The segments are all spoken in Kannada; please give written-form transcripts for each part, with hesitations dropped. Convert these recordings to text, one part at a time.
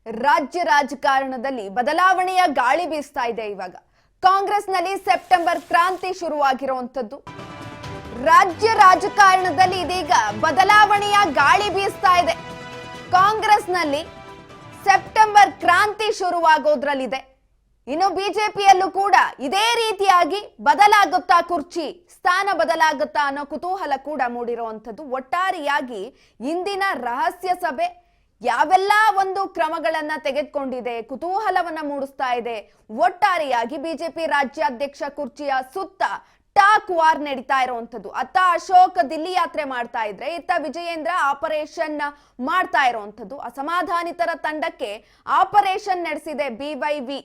ರಾಜ್ಯ ರಾಜಕಾರಣದಲ್ಲಿ ಬದಲಾವಣೆಯ ಗಾಳಿ ಬೀಸ್ತಾ ಇದೆ. ಇವಾಗ ಕಾಂಗ್ರೆಸ್ನಲ್ಲಿ ಸೆಪ್ಟೆಂಬರ್ ಕ್ರಾಂತಿ ಶುರುವಾಗಿರುವಂತದ್ದು. ರಾಜ್ಯ ರಾಜಕಾರಣದಲ್ಲಿ ಇದೀಗ ಬದಲಾವಣೆಯ ಗಾಳಿ ಬೀಸ್ತಾ ಇದೆ. ಕಾಂಗ್ರೆಸ್ನಲ್ಲಿ ಸೆಪ್ಟೆಂಬರ್ ಕ್ರಾಂತಿ ಶುರುವಾಗೋದ್ರಲ್ಲಿದೆ. ಇನ್ನು ಬಿಜೆಪಿಯಲ್ಲೂ ಕೂಡ ಇದೇ ರೀತಿಯಾಗಿ ಬದಲಾಗುತ್ತಾ, ಕುರ್ಚಿ ಸ್ಥಾನ ಬದಲಾಗುತ್ತಾ ಅನ್ನೋ ಕುತೂಹಲ ಕೂಡ ಮೂಡಿರುವಂತದ್ದು. ಒಟ್ಟಾರೆಯಾಗಿ ಇಂದಿನ ರಹಸ್ಯ ಸಭೆ ಯಾವೆಲ್ಲ ಒಂದು ಕ್ರಮಗಳನ್ನ ತೆಗೆದುಕೊಂಡಿದೆ, ಕುತೂಹಲವನ್ನ ಮೂಡಿಸ್ತಾ ಇದೆ. ಒಟ್ಟಾರೆಯಾಗಿ ಬಿಜೆಪಿ ರಾಜ್ಯಾಧ್ಯಕ್ಷ ಕುರ್ಚಿಯ ಸುತ್ತ ಟಾಕ್ ವಾರ್ ನಡೀತಾ ಇರುವಂತದ್ದು. ಅತ್ತ ಅಶೋಕ್ ದಿಲ್ಲಿ ಯಾತ್ರೆ ಮಾಡ್ತಾ ಇದ್ರೆ, ಇತ್ತ ವಿಜಯೇಂದ್ರ ಆಪರೇಷನ್ ಮಾಡ್ತಾ ಇರುವಂತದ್ದು. ಅಸಮಾಧಾನಿತರ ತಂಡಕ್ಕೆ ಆಪರೇಷನ್ ನಡೆಸಿದೆ BYV.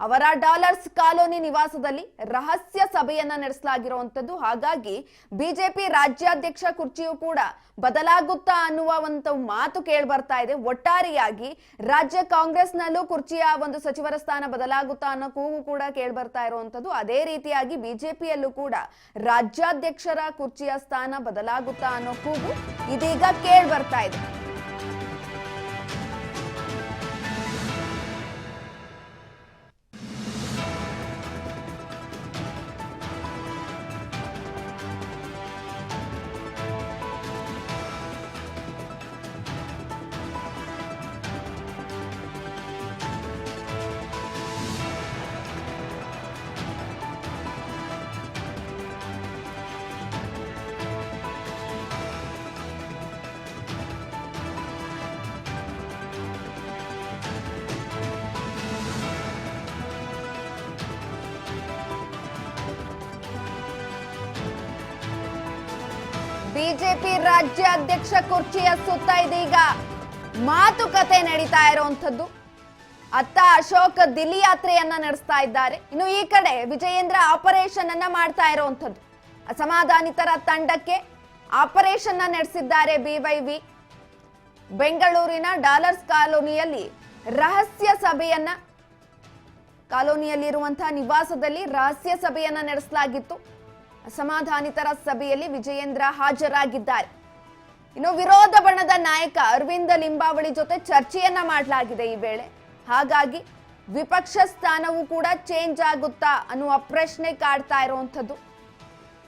ಅವರ ಡಾಲರ್ಸ್ ಕಾಲೋನಿ ನಿವಾಸದಲ್ಲಿ ರಹಸ್ಯ ಸಭೆಯನ್ನ ನಡೆಸಲಾಗಿರುವಂತದ್ದು. ಹಾಗಾಗಿ ಬಿಜೆಪಿ ರಾಜ್ಯಾಧ್ಯಕ್ಷ ಕುರ್ಚಿಯು ಕೂಡ ಬದಲಾಗುತ್ತಾ ಅನ್ನುವ ಒಂದು ಮಾತು ಕೇಳಿ ಬರ್ತಾ ಇದೆ. ಒಟ್ಟಾರೆಯಾಗಿ ರಾಜ್ಯ ಕಾಂಗ್ರೆಸ್ನಲ್ಲೂ ಕುರ್ಚಿಯ ಒಂದು ಸಚಿವರ ಸ್ಥಾನ ಬದಲಾಗುತ್ತಾ ಅನ್ನೋ ಕೂಗು ಕೂಡ ಕೇಳಿ ಬರ್ತಾ ಇರುವಂತದ್ದು. ಅದೇ ರೀತಿಯಾಗಿ ಬಿಜೆಪಿಯಲ್ಲೂ ಕೂಡ ರಾಜ್ಯಾಧ್ಯಕ್ಷರ ಕುರ್ಚಿಯ ಸ್ಥಾನ ಬದಲಾಗುತ್ತಾ ಅನ್ನೋ ಕೂಗು ಇದೀಗ ಕೇಳಿ ಬರ್ತಾ ಇದೆ. ಬಿಜೆಪಿ ರಾಜ್ಯಾಧ್ಯಕ್ಷ ಕುರ್ಚಿಯ ಸುತ್ತ ಇದೀಗ ಮಾತುಕತೆ ನಡೀತಾ ಇರುವಂತದ್ದು. ಅತ್ತ ಅಶೋಕ್ ದಿಲ್ಲಿ ಯಾತ್ರೆಯನ್ನ ನಡೆಸ್ತಾ ಇದ್ದಾರೆ. ಇನ್ನು ಈ ಕಡೆ ವಿಜಯೇಂದ್ರ ಆಪರೇಷನ್ ಅನ್ನ ಮಾಡ್ತಾ ಇರುವಂತದ್ದು. ಅಸಮಾಧಾನಿತರ ತಂಡಕ್ಕೆ ಆಪರೇಷನ್ ನಡೆಸಿದ್ದಾರೆ BYV. ಬೆಂಗಳೂರಿನ ಡಾಲರ್ಸ್ ಕಾಲೋನಿಯಲ್ಲಿ ರಹಸ್ಯ ಸಭೆಯನ್ನ, ಕಾಲೋನಿಯಲ್ಲಿರುವಂತಹ ನಿವಾಸದಲ್ಲಿ ರಹಸ್ಯ ಸಭೆಯನ್ನ ನಡೆಸಲಾಗಿತ್ತು. ಅಸಮಾಧಾನಿತರ ಸಭೆಯಲ್ಲಿ ವಿಜಯೇಂದ್ರ ಹಾಜರಾಗಿದ್ದಾರೆ. ಇನ್ನು ವಿರೋಧ ಬಣದ ನಾಯಕ ಅರವಿಂದ ಲಿಂಬಾವಳಿ ಜೊತೆ ಚರ್ಚೆಯನ್ನ ಮಾಡಲಾಗಿದೆ ಈ ವೇಳೆ. ಹಾಗಾಗಿ ವಿಪಕ್ಷ ಸ್ಥಾನವೂ ಕೂಡ ಚೇಂಜ್ ಆಗುತ್ತಾ ಅನ್ನುವ ಪ್ರಶ್ನೆ ಕಾಡ್ತಾ ಇರುವಂತದ್ದು.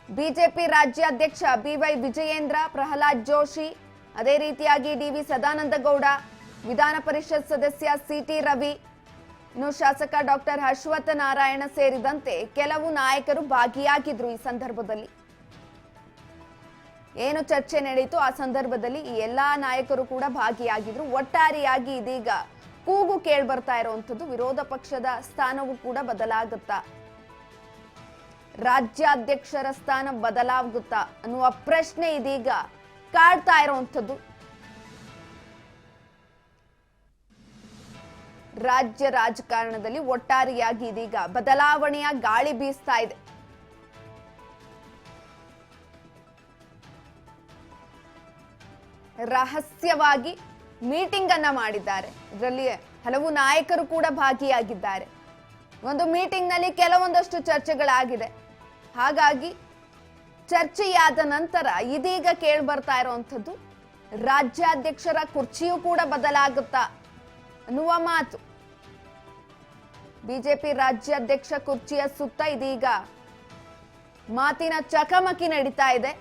ಬಿಜೆಪಿ ರಾಜ್ಯಾಧ್ಯಕ್ಷ BY ವಿಜಯೇಂದ್ರ, ಪ್ರಹ್ಲಾದ್ ಜೋಶಿ, ಅದೇ ರೀತಿಯಾಗಿ DV ಸದಾನಂದಗೌಡ, ವಿಧಾನ ಪರಿಷತ್ ಸದಸ್ಯ CT ರವಿ, ಇನ್ನು ಶಾಸಕ ಡಾಕ್ಟರ್ ಅಶ್ವತ್ಥ ನಾರಾಯಣ ಸೇರಿದಂತೆ ಕೆಲವು ನಾಯಕರು ಭಾಗಿಯಾಗಿದ್ರು. ಈ ಸಂದರ್ಭದಲ್ಲಿ ಏನು ಚರ್ಚೆ ನಡೆಯಿತು ಆ ಸಂದರ್ಭದಲ್ಲಿ ಈ ಎಲ್ಲಾ ನಾಯಕರು ಕೂಡ ಭಾಗಿಯಾಗಿದ್ರು. ಒಟ್ಟಾರೆಯಾಗಿ ಇದೀಗ ಕೂಗು ಕೇಳಿ ಬರ್ತಾ ಇರುವಂತದ್ದು, ವಿರೋಧ ಪಕ್ಷದ ಸ್ಥಾನವೂ ಕೂಡ ಬದಲಾಗುತ್ತಾ, ರಾಜ್ಯಾಧ್ಯಕ್ಷರ ಸ್ಥಾನ ಬದಲಾಗುತ್ತಾ ಅನ್ನುವ ಪ್ರಶ್ನೆ ಇದೀಗ ಕಾಡ್ತಾ ಇರುವಂತದ್ದು. ರಾಜ್ಯ ರಾಜಕಾರಣದಲ್ಲಿ ಒಟ್ಟಾರೆಯಾಗಿ ಇದೀಗ ಬದಲಾವಣೆಯ ಗಾಳಿ ಬೀಸ್ತಾ ಇದೆ. ರಹಸ್ಯವಾಗಿ ಮೀಟಿಂಗ್ ಅನ್ನ ಮಾಡಿದ್ದಾರೆ. ಇದರಲ್ಲಿ ಹಲವು ನಾಯಕರು ಕೂಡ ಭಾಗಿಯಾಗಿದ್ದಾರೆ. ಒಂದು ಮೀಟಿಂಗ್ ನಲ್ಲಿ ಕೆಲವೊಂದಷ್ಟು ಚರ್ಚೆಗಳಾಗಿದೆ. ಹಾಗಾಗಿ ಚರ್ಚೆಯಾದ ನಂತರ ಇದೀಗ ಕೇಳಿ ಬರ್ತಾ ಇರುವಂತದ್ದು, ರಾಜ್ಯಾಧ್ಯಕ್ಷರ ಕುರ್ಚಿಯೂ ಕೂಡ ಬದಲಾಗುತ್ತಾ ಅನ್ನುವ ಮಾತು. ಬಿಜೆಪಿ ರಾಜ್ಯಾಧ್ಯಕ್ಷ ಕುರ್ಚಿಯ ಸುತ್ತ ಇದೀಗ ಮಾತಿನ ಚಕಮಕಿ ನಡೀತಾ ಇದೆ.